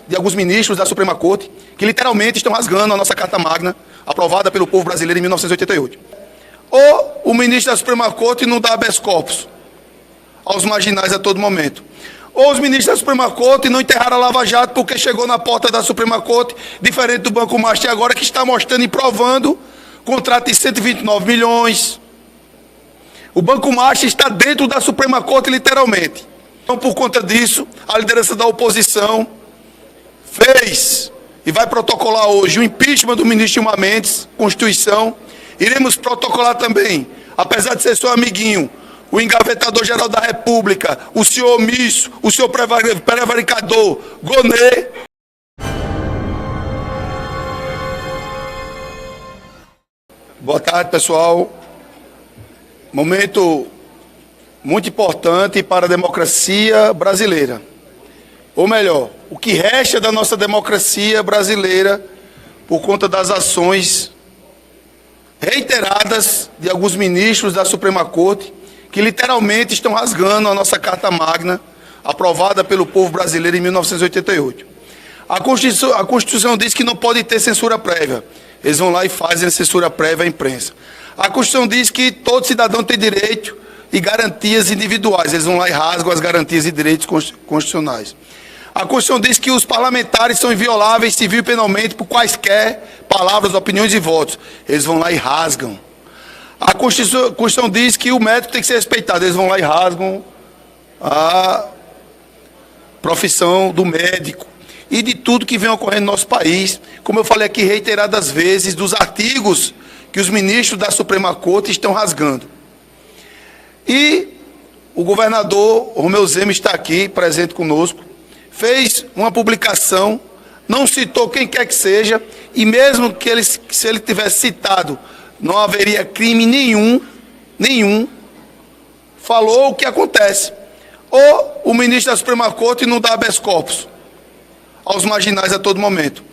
de alguns ministros da Suprema Corte que literalmente estão rasgando a nossa Carta Magna, aprovada pelo povo brasileiro em 1988. Ou o ministro da Suprema Corte não dá habeas corpus aos marginais a todo momento. Ou os ministros da Suprema Corte não enterraram a Lava Jato porque chegou na porta da Suprema Corte, diferente do Banco Master agora, que está mostrando e provando contrato de 129 milhões. O Banco Master está dentro da Suprema Corte, literalmente. Então, por conta disso, a liderança da oposição fez e vai protocolar hoje o impeachment do ministro Gilmar Mendes, Constituição. Iremos protocolar também, apesar de ser seu amiguinho, o engavetador-geral da República, o senhor omisso, o senhor prevaricador, Gonê. Boa tarde, pessoal. Momento muito importante para a democracia brasileira. Ou melhor, o que resta da nossa democracia brasileira por conta das ações reiteradas de alguns ministros da Suprema Corte que literalmente estão rasgando a nossa Carta Magna, aprovada pelo povo brasileiro em 1988. A Constituição diz que não pode ter censura prévia. Eles vão lá e fazem a censura prévia à imprensa. A Constituição diz que todo cidadão tem direito e garantias individuais. Eles vão lá e rasgam as garantias e direitos constitucionais. A Constituição diz que os parlamentares são invioláveis civil e penalmente por quaisquer palavras, opiniões e votos. Eles vão lá e rasgam. A Constituição diz que o médico tem que ser respeitado. Eles vão lá e rasgam a profissão do médico. E de tudo que vem ocorrendo no nosso país, como eu falei aqui reiteradas vezes, dos artigos que os ministros da Suprema Corte estão rasgando. E o governador Romeu Zema está aqui, presente conosco, fez uma publicação, não citou quem quer que seja, e mesmo que se ele tivesse citado, não haveria crime nenhum, falou o que acontece. Ou o ministro da Suprema Corte não dá habeas corpus aos marginais a todo momento.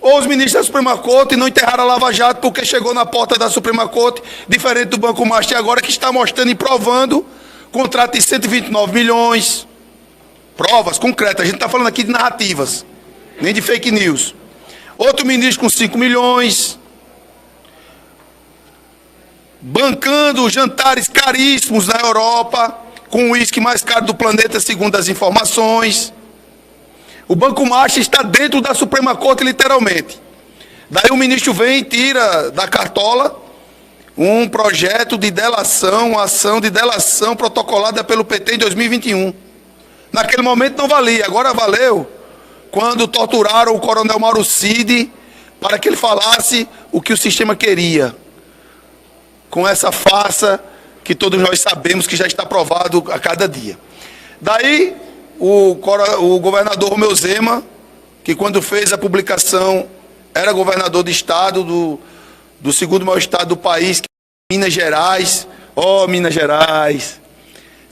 Ou os ministros da Suprema Corte não enterraram a Lava Jato porque chegou na porta da Suprema Corte, diferente do Banco Master agora, que está mostrando e provando contrato de 129 milhões. Provas concretas, a gente está falando aqui de narrativas, nem de fake news. Outro ministro com 5 milhões, bancando jantares caríssimos na Europa, com o uísque mais caro do planeta, segundo as informações. O Banco Master está dentro da Suprema Corte, literalmente. Daí o ministro vem e tira da cartola um projeto de delação, uma ação de delação protocolada pelo PT em 2021. Naquele momento não valia, agora valeu quando torturaram o coronel Mauro Cid para que ele falasse o que o sistema queria. Com essa farsa que todos nós sabemos que já está provado a cada dia. Daí o governador Romeu Zema, que quando fez a publicação era governador de estado, do segundo maior estado do país, Minas Gerais. Ó, Minas Gerais!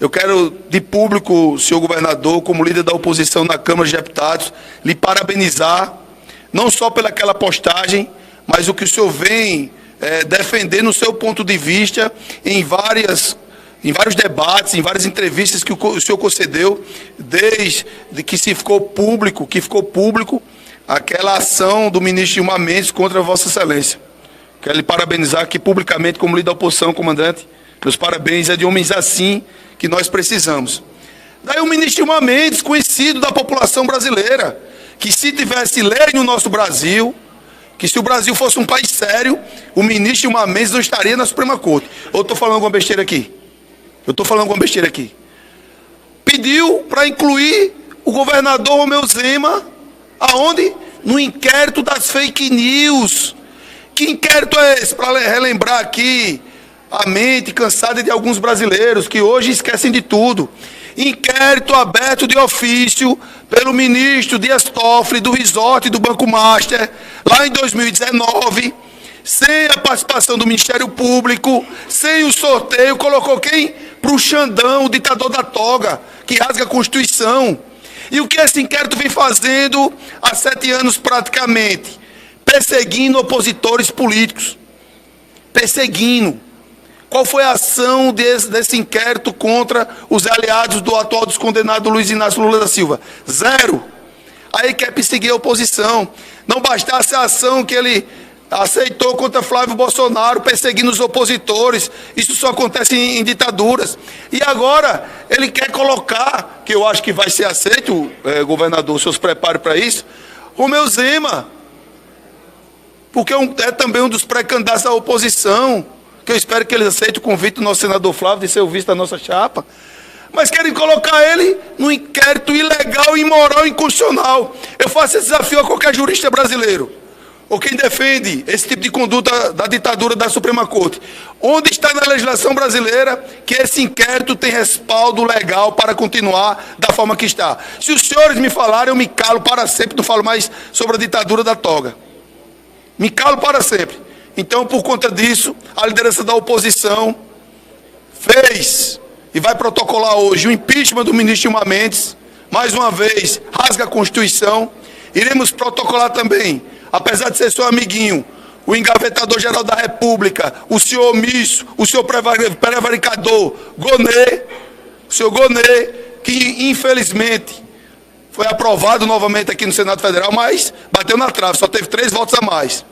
Eu quero, de público, senhor governador, como líder da oposição na Câmara de Deputados, lhe parabenizar, não só pelaquela postagem, mas o que o senhor vem defender no seu ponto de vista em vários debates, em várias entrevistas que o senhor concedeu, desde que ficou público aquela ação do ministro Gilmar Mendes contra Vossa Excelência. Quero lhe parabenizar aqui publicamente como líder da oposição, comandante. Meus parabéns, é de homens assim que nós precisamos. Daí o ministro Gilmar Mendes, conhecido da população brasileira, que se tivesse lei no nosso Brasil, que se o Brasil fosse um país sério, o ministro Gilmar Mendes não estaria na Suprema Corte. Ou estou falando alguma besteira aqui? Pediu para incluir o governador Romeu Zema, aonde? No inquérito das fake news. Que inquérito é esse? Para relembrar aqui a mente cansada de alguns brasileiros que hoje esquecem de tudo. Inquérito aberto de ofício pelo ministro Dias Toffoli do Resort do Banco Master, lá em 2019, sem a participação do Ministério Público, sem o sorteio, colocou quem? Para o Xandão, o ditador da toga, que rasga a Constituição. E o que esse inquérito vem fazendo há 7 anos praticamente? Perseguindo opositores políticos. Perseguindo. Qual foi a ação desse inquérito contra os aliados do atual descondenado Luiz Inácio Lula da Silva? Zero. aí quer perseguir a oposição. Não bastasse a ação que ele aceitou contra Flávio Bolsonaro, perseguindo os opositores. Isso só acontece em ditaduras. E agora ele quer colocar, que eu acho que vai ser aceito, governador, os seus preparos para isso, Romeu Zema, porque é também um dos pré-candidatos da oposição, que eu espero que ele aceite o convite do nosso senador Flávio de ser o vice da nossa chapa. Mas querem colocar ele num inquérito ilegal, imoral e inconstitucional. Eu faço esse desafio a qualquer jurista brasileiro, ou quem defende esse tipo de conduta da ditadura da Suprema Corte. Onde está na legislação brasileira que esse inquérito tem respaldo legal para continuar da forma que está? Se os senhores me falarem, eu me calo para sempre, não falo mais sobre a ditadura da toga. Me calo para sempre. Então, por conta disso, a liderança da oposição fez e vai protocolar hoje o impeachment do ministro Gilmar Mendes. Mais uma vez, rasga a Constituição. Iremos protocolar também, apesar de ser seu amiguinho, o engavetador-geral da República, o senhor omisso, o senhor prevaricador, Gonê, o senhor Gonê, que infelizmente foi aprovado novamente aqui no Senado Federal, mas bateu na trave, só teve 3 votos a mais.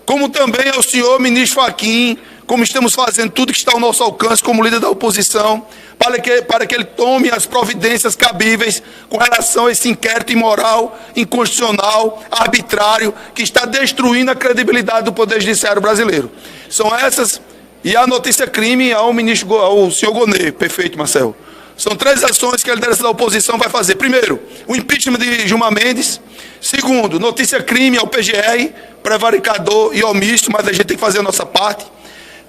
Como também ao senhor ministro Fachin, como estamos fazendo tudo que está ao nosso alcance como líder da oposição, para que ele tome as providências cabíveis com relação a esse inquérito imoral, inconstitucional, arbitrário, que está destruindo a credibilidade do Poder Judiciário brasileiro. São essas, e a notícia crime ao senhor Gonê. Perfeito, Marcelo. São 3 ações que a liderança da oposição vai fazer. Primeiro, o impeachment de Gilmar Mendes. Segundo, notícia crime ao PGR, prevaricador e omisso, mas a gente tem que fazer a nossa parte.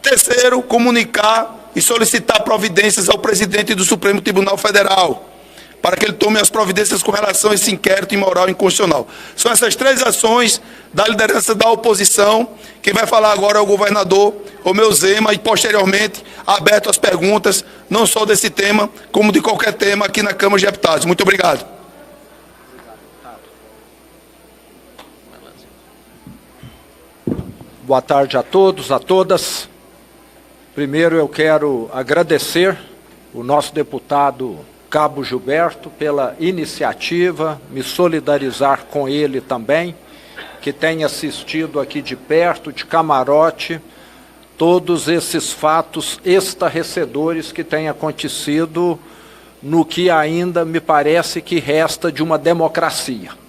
Terceiro, comunicar e solicitar providências ao presidente do Supremo Tribunal Federal, para que ele tome as providências com relação a esse inquérito imoral e inconstitucional. São essas 3 ações da liderança da oposição. Quem vai falar agora é o governador Romeu Zema, e posteriormente aberto às perguntas, não só desse tema, como de qualquer tema aqui na Câmara de Deputados. Muito obrigado. Boa tarde a todos, a todas. Primeiro eu quero agradecer o nosso deputado Cabo Gilberto pela iniciativa, me solidarizar com ele também, que tem assistido aqui de perto, de camarote, todos esses fatos estarrecedores que têm acontecido no que ainda me parece que resta de uma democracia.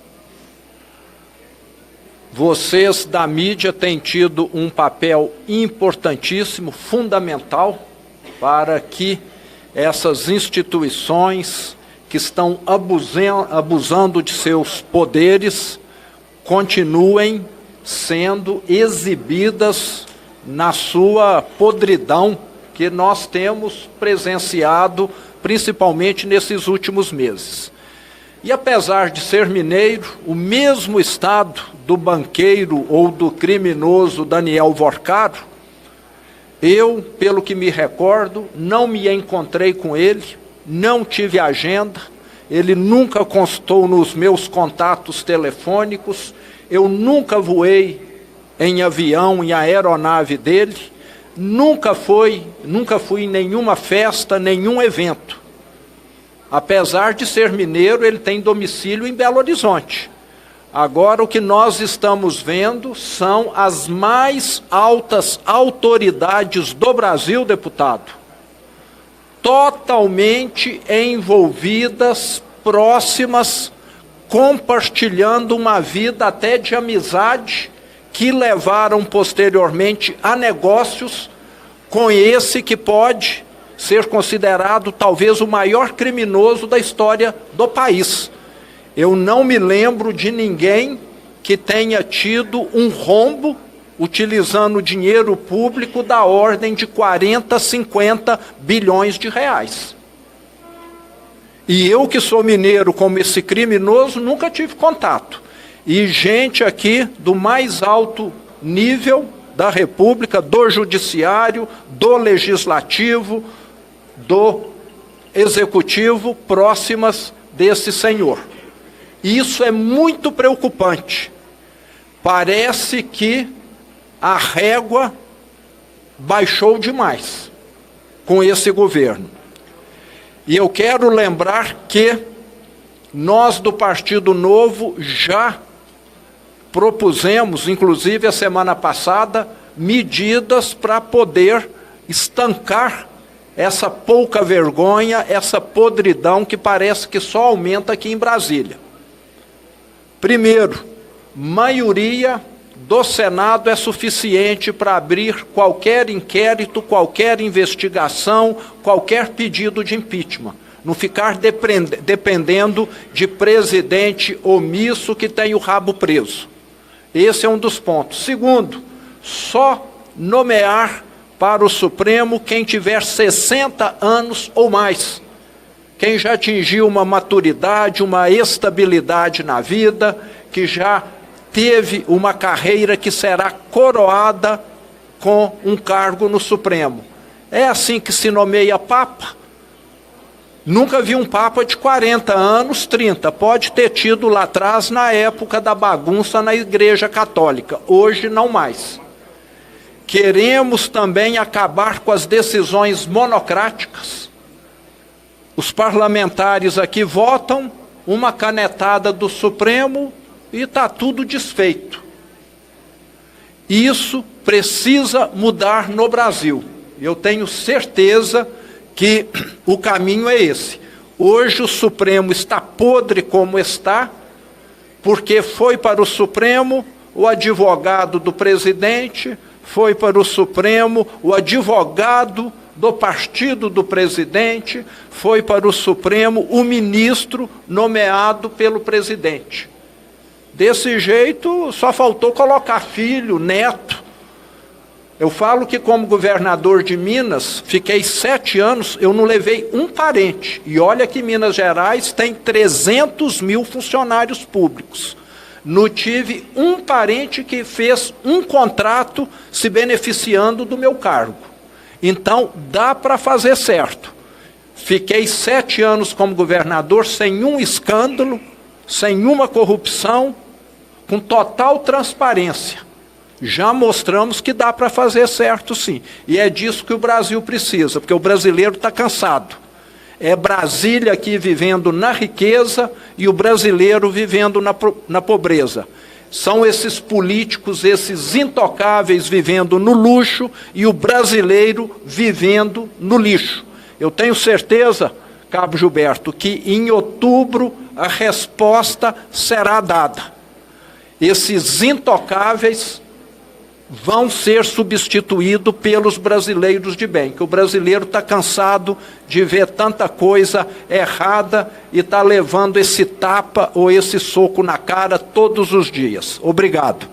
Vocês da mídia têm tido um papel importantíssimo, fundamental, para que essas instituições que estão abusando de seus poderes continuem sendo exibidas na sua podridão que nós temos presenciado, principalmente nesses últimos meses. E apesar de ser mineiro, o mesmo estado do banqueiro ou do criminoso Daniel Vorcaro, eu, pelo que me recordo, não me encontrei com ele, não tive agenda, ele nunca constou nos meus contatos telefônicos, eu nunca voei em avião, em aeronave dele, nunca fui em nenhuma festa, nenhum evento. Apesar de ser mineiro, ele tem domicílio em Belo Horizonte. Agora, o que nós estamos vendo são as mais altas autoridades do Brasil, deputado, totalmente envolvidas, próximas, compartilhando uma vida até de amizade, que levaram posteriormente a negócios com esse que pode ser considerado talvez o maior criminoso da história do país. Eu não me lembro de ninguém que tenha tido um rombo utilizando dinheiro público da ordem de 40, 50 bilhões de reais. E eu, que sou mineiro como esse criminoso, nunca tive contato. E gente aqui do mais alto nível da República, do Judiciário, do Legislativo, do Executivo, próximas desse senhor. Isso é muito preocupante. Parece que a régua baixou demais com esse governo. E eu quero lembrar que Nós do Partido Novo já propusemos, inclusive a semana passada, medidas para poder estancar essa pouca vergonha, essa podridão que parece que só aumenta aqui em Brasília. Primeiro, maioria do Senado é suficiente para abrir qualquer inquérito, qualquer investigação, qualquer pedido de impeachment. Não ficar dependendo de presidente omisso que tem o rabo preso. Esse é um dos pontos. Segundo, só nomear para o Supremo quem tiver 60 anos ou mais. Quem já atingiu uma maturidade, uma estabilidade na vida, que já teve uma carreira que será coroada com um cargo no Supremo. É assim que se nomeia Papa? Nunca vi um Papa de 40 anos, 30. Pode ter tido lá atrás, na época da bagunça na Igreja Católica. Hoje, não mais. Queremos também acabar com as decisões monocráticas. Os parlamentares aqui votam, uma canetada do Supremo e está tudo desfeito. Isso precisa mudar no Brasil. Eu tenho certeza que o caminho é esse. Hoje o Supremo está podre como está, porque foi para o Supremo o advogado do presidente, foi para o Supremo o advogado do partido do presidente, foi para o Supremo o ministro nomeado pelo presidente. Desse jeito, só faltou colocar filho, neto. Eu falo que como governador de Minas, fiquei 7 anos, eu não levei um parente. E olha que Minas Gerais tem 300 mil funcionários públicos. Não tive um parente que fez um contrato se beneficiando do meu cargo. Então, dá para fazer certo. Fiquei 7 anos como governador sem um escândalo, sem uma corrupção, com total transparência. Já mostramos que dá para fazer certo, sim. E é disso que o Brasil precisa, porque o brasileiro está cansado. É Brasília aqui vivendo na riqueza e o brasileiro vivendo na pobreza. São esses políticos, esses intocáveis vivendo no luxo e o brasileiro vivendo no lixo. Eu tenho certeza, Cabo Gilberto, que em outubro a resposta será dada. Esses intocáveis vão ser substituídos pelos brasileiros de bem, que o brasileiro está cansado de ver tanta coisa errada e está levando esse tapa ou esse soco na cara todos os dias. Obrigado.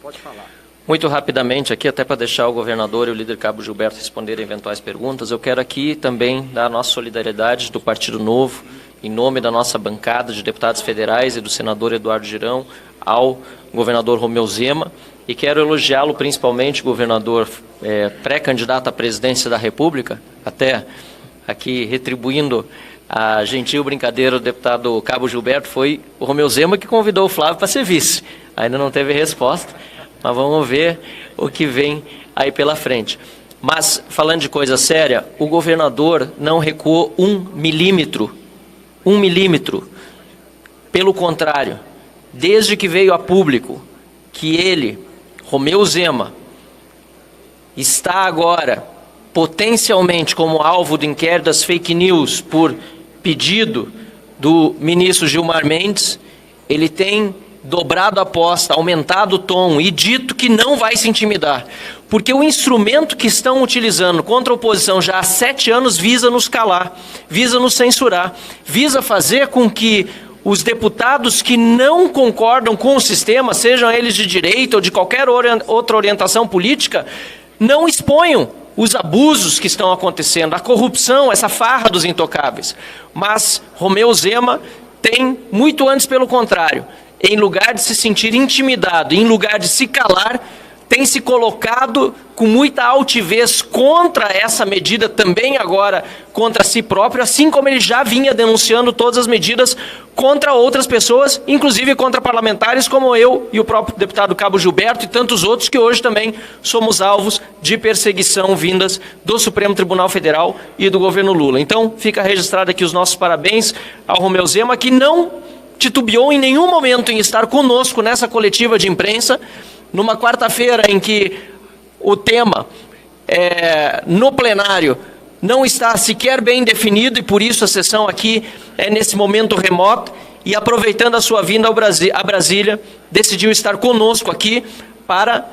Pode falar. Muito rapidamente aqui, até para deixar o governador e o líder Cabo Gilberto responderem eventuais perguntas, eu quero aqui também dar a nossa solidariedade do Partido Novo, em nome da nossa bancada de deputados federais e do senador Eduardo Girão, ao governador Romeu Zema, e quero elogiá-lo principalmente, governador pré-candidato à presidência da República, até aqui retribuindo a gentil brincadeira do deputado Cabo Gilberto, foi o Romeu Zema que convidou o Flávio para ser vice. Ainda não teve resposta, mas vamos ver o que vem aí pela frente. Mas, falando de coisa séria, o governador não recuou 1 milímetro. 1 milímetro. Pelo contrário, desde que veio a público que ele, Romeu Zema, está agora potencialmente como alvo do inquérito das fake news por pedido do ministro Gilmar Mendes, ele tem dobrado a aposta, aumentado o tom e dito que não vai se intimidar. Porque o instrumento que estão utilizando contra a oposição já há 7 anos visa nos calar, visa nos censurar, visa fazer com que os deputados que não concordam com o sistema, sejam eles de direita ou de qualquer outra orientação política, não exponham os abusos que estão acontecendo, a corrupção, essa farra dos intocáveis. Mas Romeu Zema tem, muito antes pelo contrário, em lugar de se sentir intimidado, em lugar de se calar, tem se colocado com muita altivez contra essa medida, também agora contra si próprio, assim como ele já vinha denunciando todas as medidas contra outras pessoas, inclusive contra parlamentares como eu e o próprio deputado Cabo Gilberto e tantos outros que hoje também somos alvos de perseguição vindas do Supremo Tribunal Federal e do governo Lula. Então, fica registrado aqui os nossos parabéns ao Romeu Zema, que não titubeou em nenhum momento em estar conosco nessa coletiva de imprensa, numa quarta-feira em que o tema no plenário não está sequer bem definido e por isso a sessão aqui é nesse momento remoto, e aproveitando a sua vinda a Brasília, decidiu estar conosco aqui para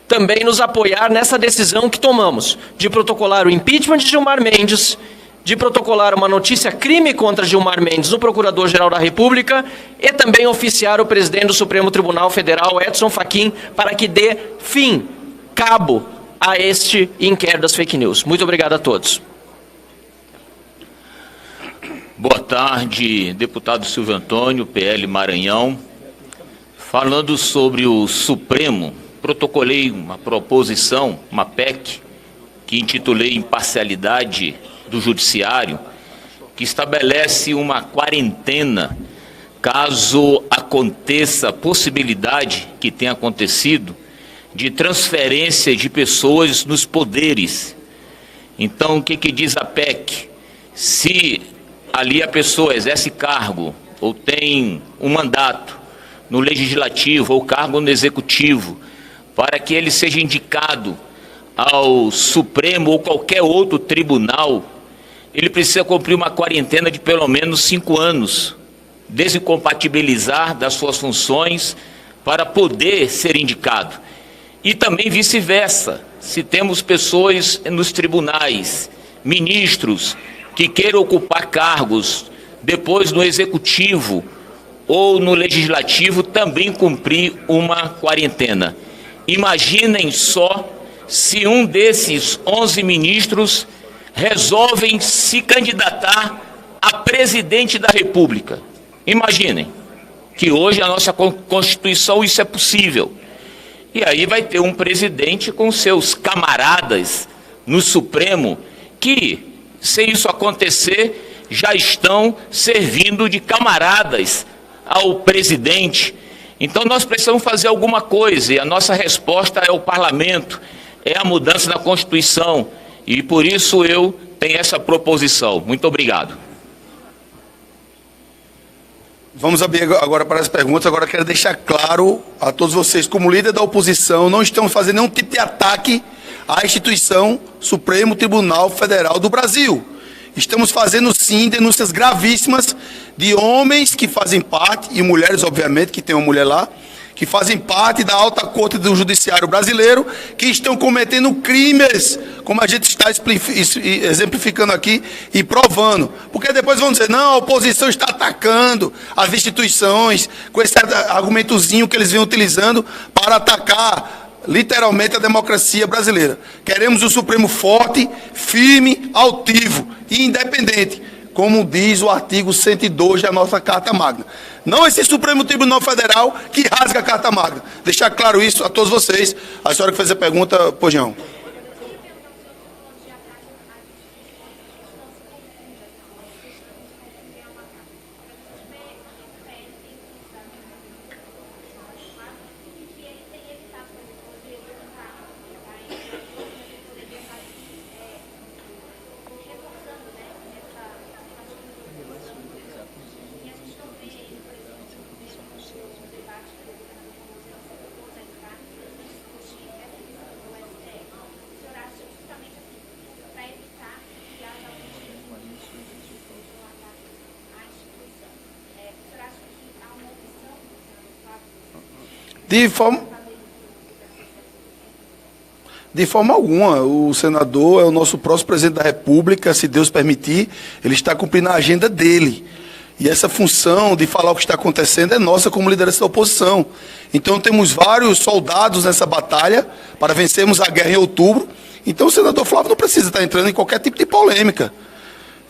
também nos apoiar nessa decisão que tomamos de protocolar o impeachment de Gilmar Mendes, de protocolar uma notícia crime contra Gilmar Mendes no Procurador-Geral da República e também oficiar o presidente do Supremo Tribunal Federal, Edson Fachin, para que dê fim, cabo a este inquérito das fake news. Muito obrigado a todos. Boa tarde, deputado Silvio Antônio, PL Maranhão. Falando sobre o Supremo, protocolei uma proposição, uma PEC, que intitulei Imparcialidade do Judiciário, que estabelece uma quarentena caso aconteça a possibilidade, que tem acontecido, de transferência de pessoas nos poderes. Então, o que diz a PEC? Se ali a pessoa exerce cargo ou tem um mandato no Legislativo ou cargo no Executivo, para que ele seja indicado ao Supremo ou qualquer outro tribunal, ele precisa cumprir uma quarentena de pelo menos 5 anos, desincompatibilizar das suas funções para poder ser indicado. E também vice-versa, se temos pessoas nos tribunais, ministros, que queiram ocupar cargos depois no Executivo ou no Legislativo, também cumprir uma quarentena. Imaginem só se um desses 11 ministros resolvem se candidatar a presidente da República. Imaginem que hoje a nossa Constituição isso é possível. E aí vai ter um presidente com seus camaradas no Supremo que, se isso acontecer, já estão servindo de camaradas ao presidente. Então nós precisamos fazer alguma coisa e a nossa resposta é o parlamento, é a mudança na Constituição. E por isso eu tenho essa proposição. Muito obrigado. Vamos abrir agora para as perguntas. Agora quero deixar claro a todos vocês, como líder da oposição, não estamos fazendo nenhum tipo de ataque à instituição Supremo Tribunal Federal do Brasil. Estamos fazendo, sim, denúncias gravíssimas de homens que fazem parte, e mulheres, obviamente, que tem uma mulher lá, que fazem parte da alta corte do judiciário brasileiro, que estão cometendo crimes, como a gente está exemplificando aqui e provando. Porque depois vão dizer, não, a oposição está atacando as instituições, com esse argumentozinho que eles vêm utilizando para atacar literalmente a democracia brasileira. Queremos um Supremo forte, firme, altivo e independente, como diz o artigo 102 da nossa Carta Magna. Não esse Supremo Tribunal Federal que rasga a Carta Magna. Deixar claro isso a todos vocês. A senhora que fez a pergunta, Pojão. De forma alguma, o senador é o nosso próximo presidente da República, se Deus permitir, ele está cumprindo a agenda dele. E essa função de falar o que está acontecendo é nossa como liderança da oposição. Então temos vários soldados nessa batalha para vencermos a guerra em outubro. Então o senador Flávio não precisa estar entrando em qualquer tipo de polêmica.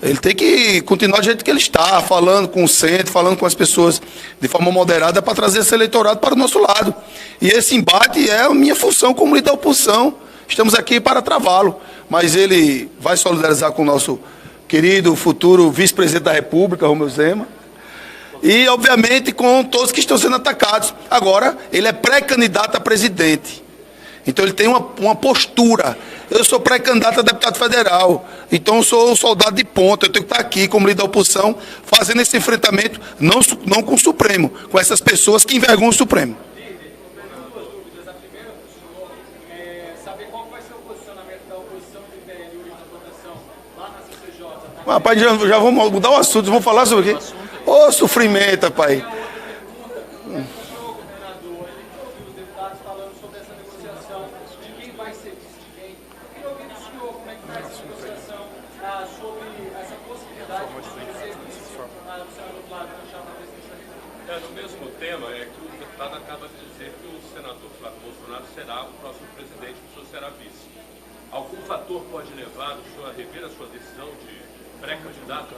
Ele tem que continuar do jeito que ele está, falando com o centro, falando com as pessoas de forma moderada para trazer esse eleitorado para o nosso lado. E esse embate é a minha função como líder da oposição. Estamos aqui para travá-lo. Mas ele vai solidarizar com o nosso querido futuro vice-presidente da República, Romeu Zema. E, obviamente, com todos que estão sendo atacados. Agora, ele é pré-candidato a presidente. Então, ele tem uma postura. Eu sou pré-candidato a deputado federal. Então, eu sou um soldado de ponta. Eu tenho que estar aqui, como líder da oposição, fazendo esse enfrentamento, não com o Supremo, com essas pessoas que envergonham o Supremo. Rapaz, já vamos mudar o assunto, vamos falar sobre o quê? Ô, sofrimento, rapaz. No mesmo tema, é que o deputado acaba de dizer que o senador Flávio Bolsonaro será o próximo presidente, o senhor será vice. Algum fator pode levar o senhor a rever a sua decisão de pré-candidato?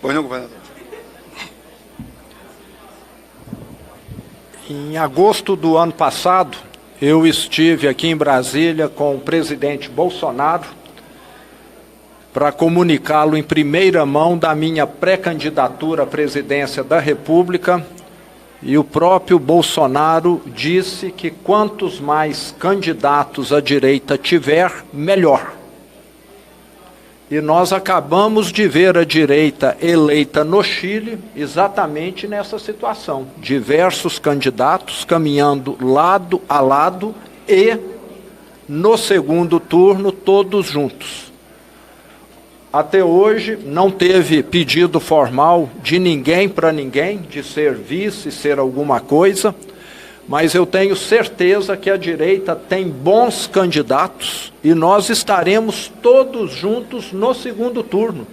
Pois não, governador. Em agosto do ano passado, eu estive aqui em Brasília com o presidente Bolsonaro para comunicá-lo em primeira mão da minha pré-candidatura à presidência da República, e o próprio Bolsonaro disse que quantos mais candidatos à direita tiver, melhor. E nós acabamos de ver a direita eleita no Chile exatamente nessa situação. Diversos candidatos caminhando lado a lado e, no segundo turno, todos juntos. Até hoje não teve pedido formal de ninguém para ninguém, de ser vice, ser alguma coisa, mas eu tenho certeza que a direita tem bons candidatos e nós estaremos todos juntos no segundo turno.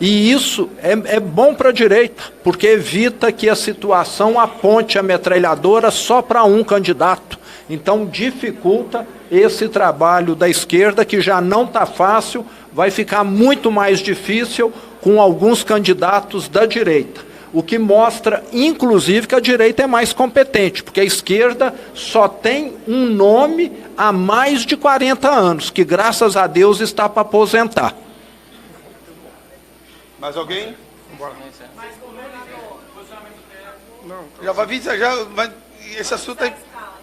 E isso é bom para a direita, porque evita que a situação aponte a metralhadora só para um candidato. Então dificulta esse trabalho da esquerda, que já não está fácil, vai ficar muito mais difícil com alguns candidatos da direita. O que mostra, inclusive, que a direita é mais competente, porque a esquerda só tem um nome há mais de 40 anos, que graças a Deus está para aposentar. Mais alguém? Não. Já vai vir, já vai, esse assunto aí.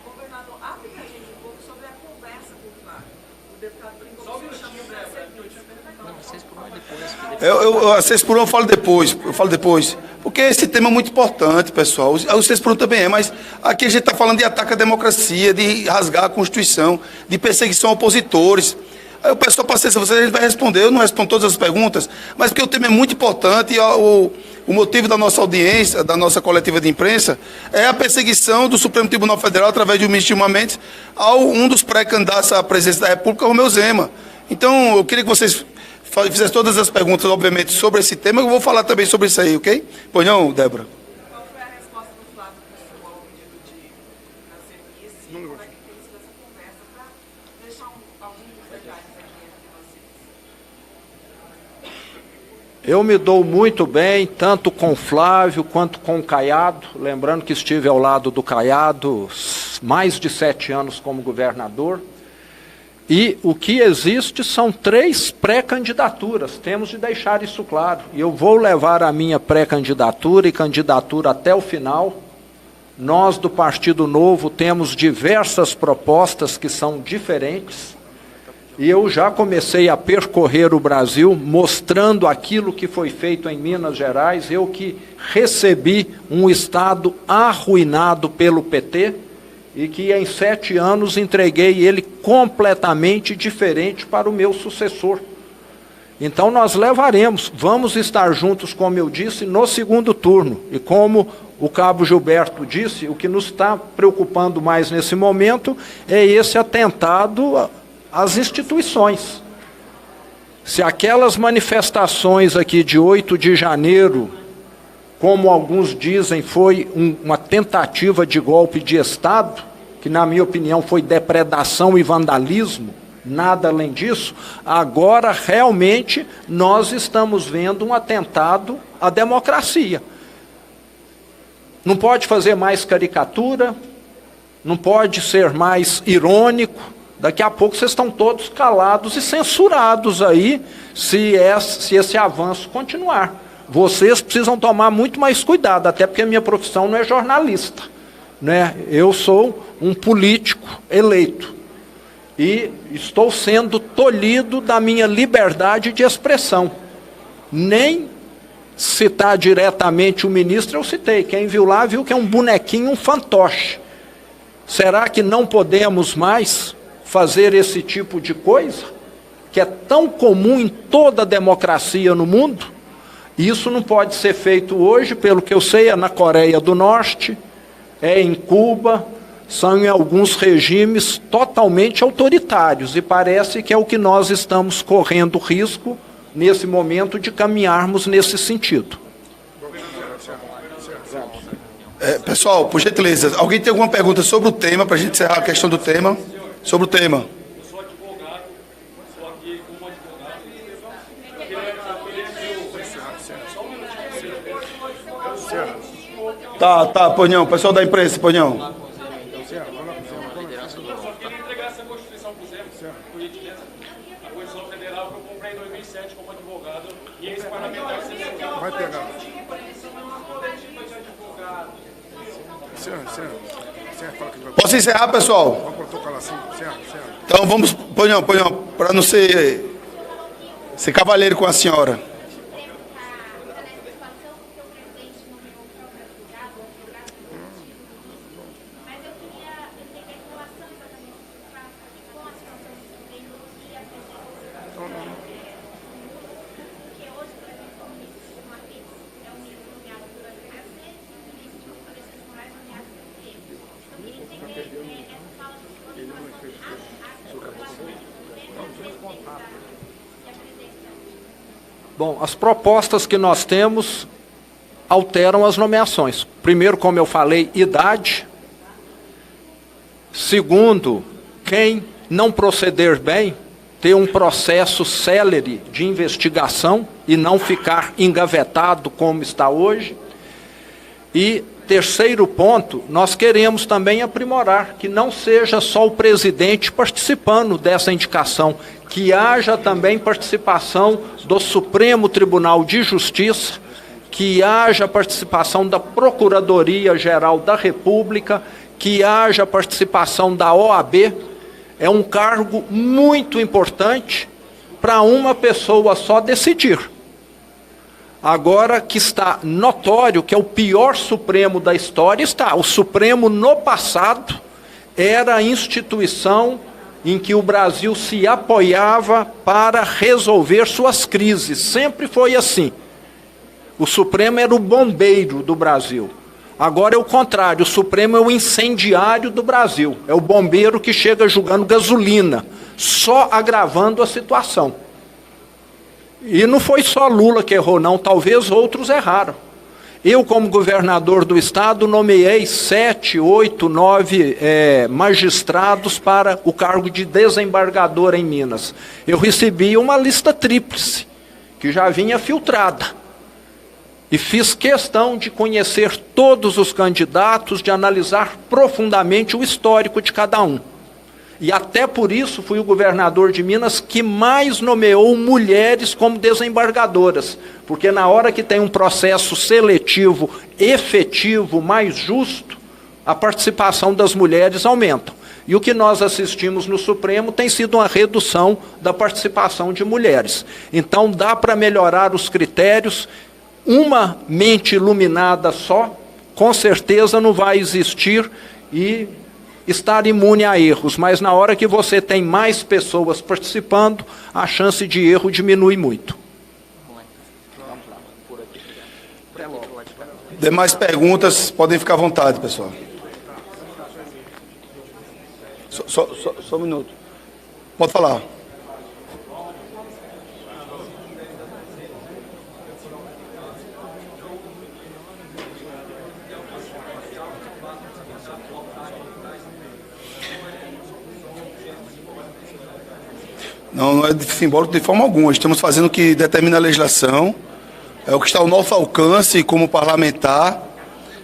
Governador, abre pra gente um pouco sobre a conversa com o Flávio. O deputado brincou que chamou a 6 por 1 eu falo depois, porque esse tema é muito importante, pessoal. O 6 por 1 também é, mas aqui a gente está falando de ataque à democracia, de rasgar a Constituição, de perseguição a opositores. Aí o pessoal, paciência, a gente vai responder, eu não respondo todas as perguntas, mas porque o tema é muito importante e o motivo da nossa audiência, da nossa coletiva de imprensa, é a perseguição do Supremo Tribunal Federal, através de um ministro Gilmar Mendes, ao um dos pré-candidatos à presidência da República, Romeu Zema. Então, eu queria que vocês fizessem todas as perguntas, obviamente, sobre esse tema, eu vou falar também sobre isso aí, ok? Pois não, Débora? Qual foi a resposta do Flávio pessoal ao pedido de fazer isso? E como é que tem sido essa conversa para deixar alguns detalhes aqui entre vocês? Eu me dou muito bem, tanto com o Flávio quanto com o Caiado, lembrando que estive ao lado do Caiado mais de 7 anos como governador. E o que existe são 3 pré-candidaturas, temos de deixar isso claro. E eu vou levar a minha pré-candidatura e candidatura até o final. Nós do Partido Novo temos diversas propostas que são diferentes. E eu já comecei a percorrer o Brasil, mostrando aquilo que foi feito em Minas Gerais. Eu que recebi um estado arruinado pelo PT, e que em 7 anos entreguei ele completamente diferente para o meu sucessor. Então nós levaremos, vamos estar juntos, como eu disse, no segundo turno. E como o cabo Gilberto disse, o que nos está preocupando mais nesse momento é esse atentado às instituições. Se aquelas manifestações aqui de 8 de janeiro, como alguns dizem, foi uma tentativa de golpe de Estado, que na minha opinião foi depredação e vandalismo, nada além disso, agora realmente nós estamos vendo um atentado à democracia. Não pode fazer mais caricatura, não pode ser mais irônico, daqui a pouco vocês estão todos calados e censurados aí, se esse avanço continuar. vocês precisam tomar muito mais cuidado, até porque a minha profissão não é jornalista, né? Eu sou um político eleito e estou sendo tolhido da minha liberdade de expressão. Nem citar diretamente o ministro eu citei. Quem viu lá viu que é um bonequinho, um fantoche. Será que não podemos mais fazer esse tipo de coisa, que é tão comum em toda a democracia no mundo? Isso não pode ser feito hoje, pelo que eu sei, é na Coreia do Norte, é em Cuba, são em alguns regimes totalmente autoritários, e parece que é o que nós estamos correndo risco, nesse momento, de caminharmos nesse sentido. Pessoal, por gentileza, alguém tem alguma pergunta sobre o tema, para a gente encerrar a questão do tema? Sobre o tema. Eu sou advogado, estou aqui como advogado. Tá, Ponhão, pessoal da imprensa, Ponhão. Eu só queria entregar essa Constituição para o Zé, por gentileza. A Constituição Federal que eu comprei em 2007 como advogado, e esse parlamentar censurado. Vai pegar. Posso encerrar, pessoal? Vamos protocolar assim. Então vamos, Ponhão, para não ser cavalheiro com a senhora. Bom, as propostas que nós temos alteram as nomeações. Primeiro, como eu falei, idade. Segundo, quem não proceder bem, ter um processo célere de investigação e não ficar engavetado como está hoje. E terceiro ponto, nós queremos também aprimorar, que não seja só o presidente participando dessa indicação, que haja também participação do Supremo Tribunal de Justiça, que haja participação da Procuradoria-Geral da República, que haja participação da OAB. É um cargo muito importante para uma pessoa só decidir. Agora que está notório que é o pior Supremo da história, está. O Supremo, no passado, era a instituição em que o Brasil se apoiava para resolver suas crises. Sempre foi assim. O Supremo era o bombeiro do Brasil. Agora é o contrário, o Supremo é o incendiário do Brasil. É o bombeiro que chega jogando gasolina, só agravando a situação. E não foi só Lula que errou, não. Talvez outros erraram. Eu, como governador do estado, nomeei 7, 8, 9 magistrados para o cargo de desembargador em Minas. Eu recebi uma lista tríplice, que já vinha filtrada. E fiz questão de conhecer todos os candidatos, de analisar profundamente o histórico de cada um. E até por isso fui o governador de Minas que mais nomeou mulheres como desembargadoras, porque na hora que tem um processo seletivo efetivo, mais justo, a participação das mulheres aumenta. E o que nós assistimos no Supremo tem sido uma redução da participação de mulheres. Então dá para melhorar os critérios. Uma mente iluminada só, com certeza não vai existir e estar imune a erros, mas na hora que você tem mais pessoas participando, a chance de erro diminui muito. Demais perguntas, podem ficar à vontade, pessoal. Só um minuto. Pode falar. Não é simbólico de forma alguma. Estamos fazendo o que determina a legislação. É o que está ao nosso alcance como parlamentar.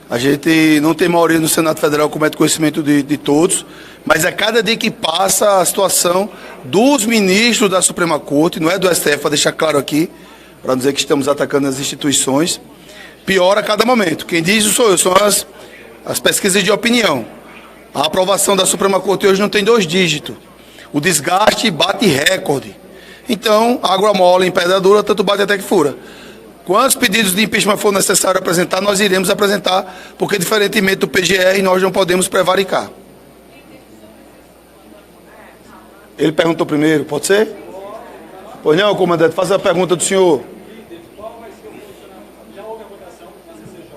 A gente não tem maioria no Senado Federal, como é de conhecimento de todos. Mas a cada dia que passa, a situação dos ministros da Suprema Corte, não é do STF, para deixar claro aqui, para dizer que estamos atacando as instituições, piora a cada momento. Quem diz isso sou eu, são as pesquisas de opinião. A aprovação da Suprema Corte hoje não tem 2 dígitos. O desgaste bate recorde. Então, água mole em pedra dura, tanto bate até que fura. Quantos pedidos de impeachment for necessário apresentar, nós iremos apresentar, porque, diferentemente do PGR, nós não podemos prevaricar. Ele perguntou primeiro, pode ser? Pois não, comandante, faça a pergunta do senhor. Qual vai ser o posicionamento? Já houve a votação na CCJ,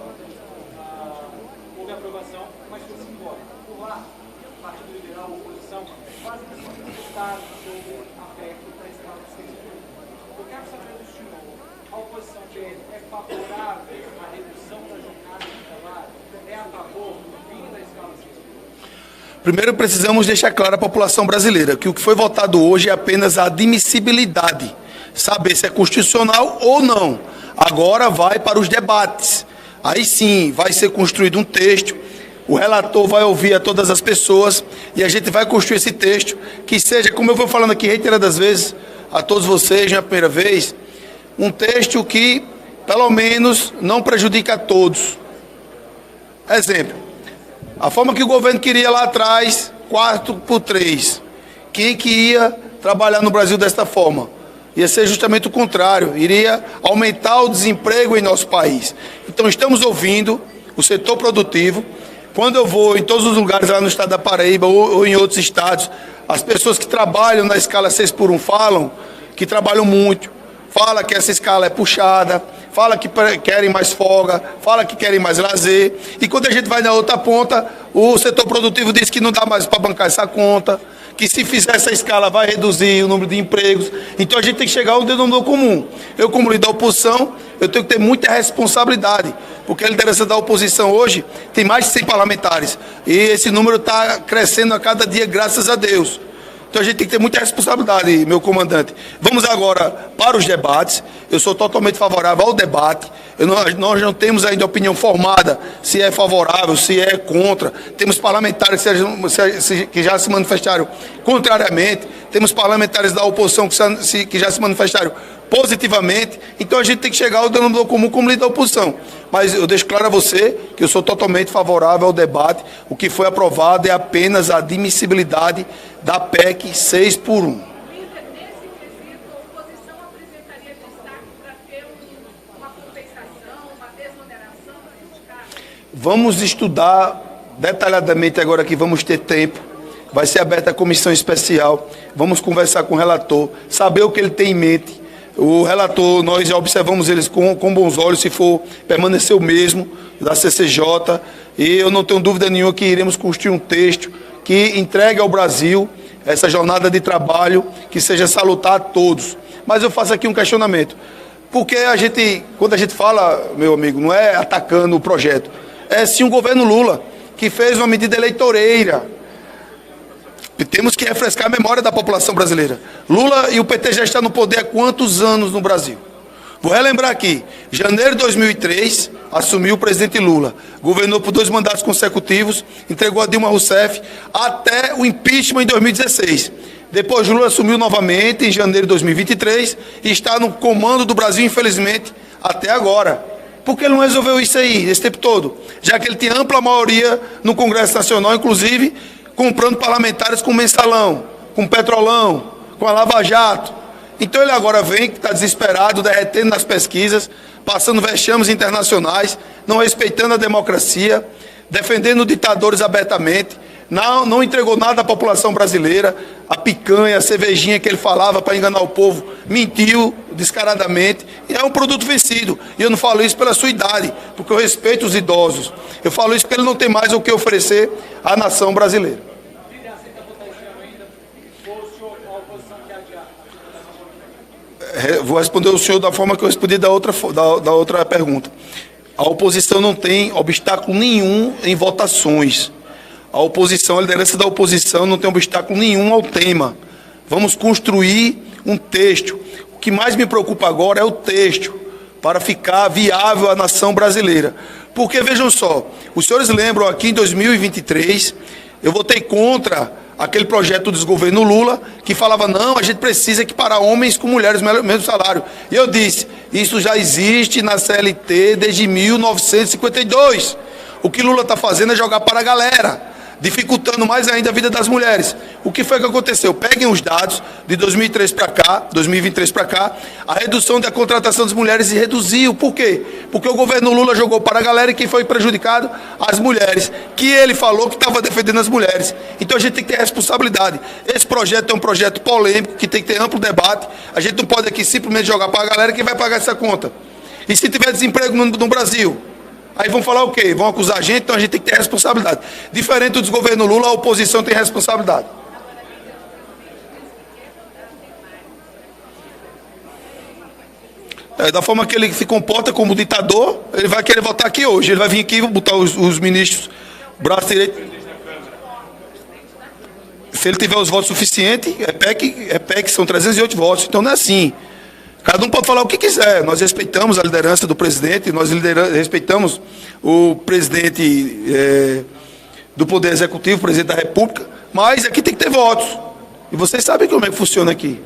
houve a aprovação, mas foi simbólico. Por lá, o Partido Liberal, a oposição, quase que só votaram sobre a PEC para a escala de 6 por 1. Eu quero saber do senhor, a oposição dele é favorável à redução da jornada de trabalho? É a favor do fim da escala de 6 por 1? Primeiro, precisamos deixar claro à população brasileira que o que foi votado hoje é apenas a admissibilidade, saber se é constitucional ou não. Agora vai para os debates. Aí sim, vai ser construído um texto, o relator vai ouvir a todas as pessoas e a gente vai construir esse texto que seja, como eu vou falando aqui reiteradas vezes a todos vocês na primeira vez, um texto que, pelo menos, não prejudica a todos. Exemplo. A forma que o governo queria lá atrás, 4x3. Quem que ia trabalhar no Brasil desta forma? Ia ser justamente o contrário, iria aumentar o desemprego em nosso país. Então estamos ouvindo o setor produtivo. Quando eu vou em todos os lugares lá no estado da Paraíba ou em outros estados, as pessoas que trabalham na escala 6 por 1 falam que trabalham muito, fala que essa escala é puxada, fala que querem mais folga, fala que querem mais lazer. E quando a gente vai na outra ponta, o setor produtivo diz que não dá mais para bancar essa conta, que se fizer essa escala vai reduzir o número de empregos. Então a gente tem que chegar a um denominador comum. Eu, como líder da oposição, eu tenho que ter muita responsabilidade, porque a liderança da oposição hoje tem mais de 100 parlamentares. E esse número está crescendo a cada dia, graças a Deus. Então a gente tem que ter muita responsabilidade, meu comandante. Vamos agora para os debates. Eu sou totalmente favorável ao debate. Nós não temos ainda opinião formada se é favorável, se é contra. Temos parlamentares que já se manifestaram contrariamente. Temos parlamentares da oposição que já se manifestaram positivamente. Então a gente tem que chegar ao denominador comum como líder da oposição. Mas eu deixo claro a você que eu sou totalmente favorável ao debate. O que foi aprovado é apenas a admissibilidade da PEC 6 por 1. Nesse quesito, a oposição apresentaria destaque para ter uma compensação, uma desoneração para sindicatos? Vamos estudar detalhadamente agora que vamos ter tempo. Vai ser aberta a comissão especial. Vamos conversar com o relator, saber o que ele tem em mente. O relator, nós já observamos eles com bons olhos, se for permanecer o mesmo, da CCJ, e eu não tenho dúvida nenhuma que iremos construir um texto que entregue ao Brasil essa jornada de trabalho que seja salutar a todos. Mas eu faço aqui um questionamento. Porque quando a gente fala, meu amigo, não é atacando o projeto, é sim o governo Lula, que fez uma medida eleitoreira. Temos que refrescar a memória da população brasileira. Lula e o PT já estão no poder há quantos anos no Brasil? Vou relembrar aqui. Em janeiro de 2003, assumiu o presidente Lula. Governou por 2 mandatos consecutivos, entregou a Dilma Rousseff até o impeachment em 2016. Depois Lula assumiu novamente em janeiro de 2023 e está no comando do Brasil, infelizmente, até agora. Por que ele não resolveu isso aí, esse tempo todo? Já que ele tinha ampla maioria no Congresso Nacional, inclusive comprando parlamentares com mensalão, com petrolão, com a Lava Jato. Então ele agora vem, que está desesperado, derretendo nas pesquisas, passando vexames internacionais, não respeitando a democracia, defendendo ditadores abertamente, não entregou nada à população brasileira, a picanha, a cervejinha que ele falava para enganar o povo, mentiu descaradamente, e é um produto vencido. E eu não falo isso pela sua idade, porque eu respeito os idosos. Eu falo isso porque ele não tem mais o que oferecer à nação brasileira. Vou responder o senhor da forma que eu respondi da outra pergunta. A oposição não tem obstáculo nenhum em votações. A oposição, a liderança da oposição não tem obstáculo nenhum ao tema. Vamos construir um texto. O que mais me preocupa agora é o texto, para ficar viável à nação brasileira. Porque, vejam só, os senhores lembram aqui em 2023, eu votei contra aquele projeto do desgoverno Lula, que falava, não, a gente precisa equiparar homens com mulheres no mesmo salário. E eu disse, Isso já existe na CLT desde 1952. O que Lula está fazendo é jogar para a galera, dificultando mais ainda a vida das mulheres. O que foi que aconteceu? Peguem os dados de 2003 para cá, 2023 para cá, a redução da contratação das mulheres se reduziu. Por quê? Porque o governo Lula jogou para a galera e quem foi prejudicado? As mulheres, que ele falou que estava defendendo as mulheres. Então a gente tem que ter responsabilidade. Esse projeto é um projeto polêmico, que tem que ter amplo debate. A gente não pode aqui simplesmente jogar para a galera quem vai pagar essa conta. E se tiver desemprego no Brasil? Aí vão falar o quê? Vão acusar a gente, então a gente tem que ter responsabilidade. Diferente do desgoverno Lula, a oposição tem responsabilidade. Da forma que ele se comporta como ditador, ele vai querer votar aqui hoje. Ele vai vir aqui e botar os ministros braço direito. Se ele tiver os votos suficientes, é PEC, são 308 votos. Então não é assim. Cada um pode falar o que quiser. Nós respeitamos a liderança do presidente, nós respeitamos o presidente do Poder Executivo, o presidente da República, mas aqui tem que ter votos. E vocês sabem como é que funciona aqui.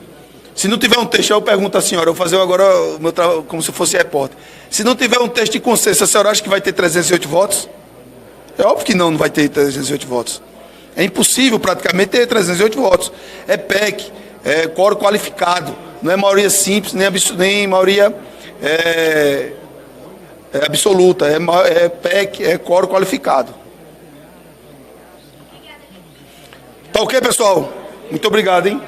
Se não tiver um texto, eu pergunto à senhora, eu vou fazer agora o meu trabalho como se fosse repórter. Se não tiver um texto de consenso, a senhora acha que vai ter 308 votos? É óbvio que não vai ter 308 votos. É impossível praticamente ter 308 votos. É PEC, é quórum qualificado. Não é maioria simples, nem maioria absoluta. É PEC, é quórum qualificado. Tá ok, pessoal? Muito obrigado, hein?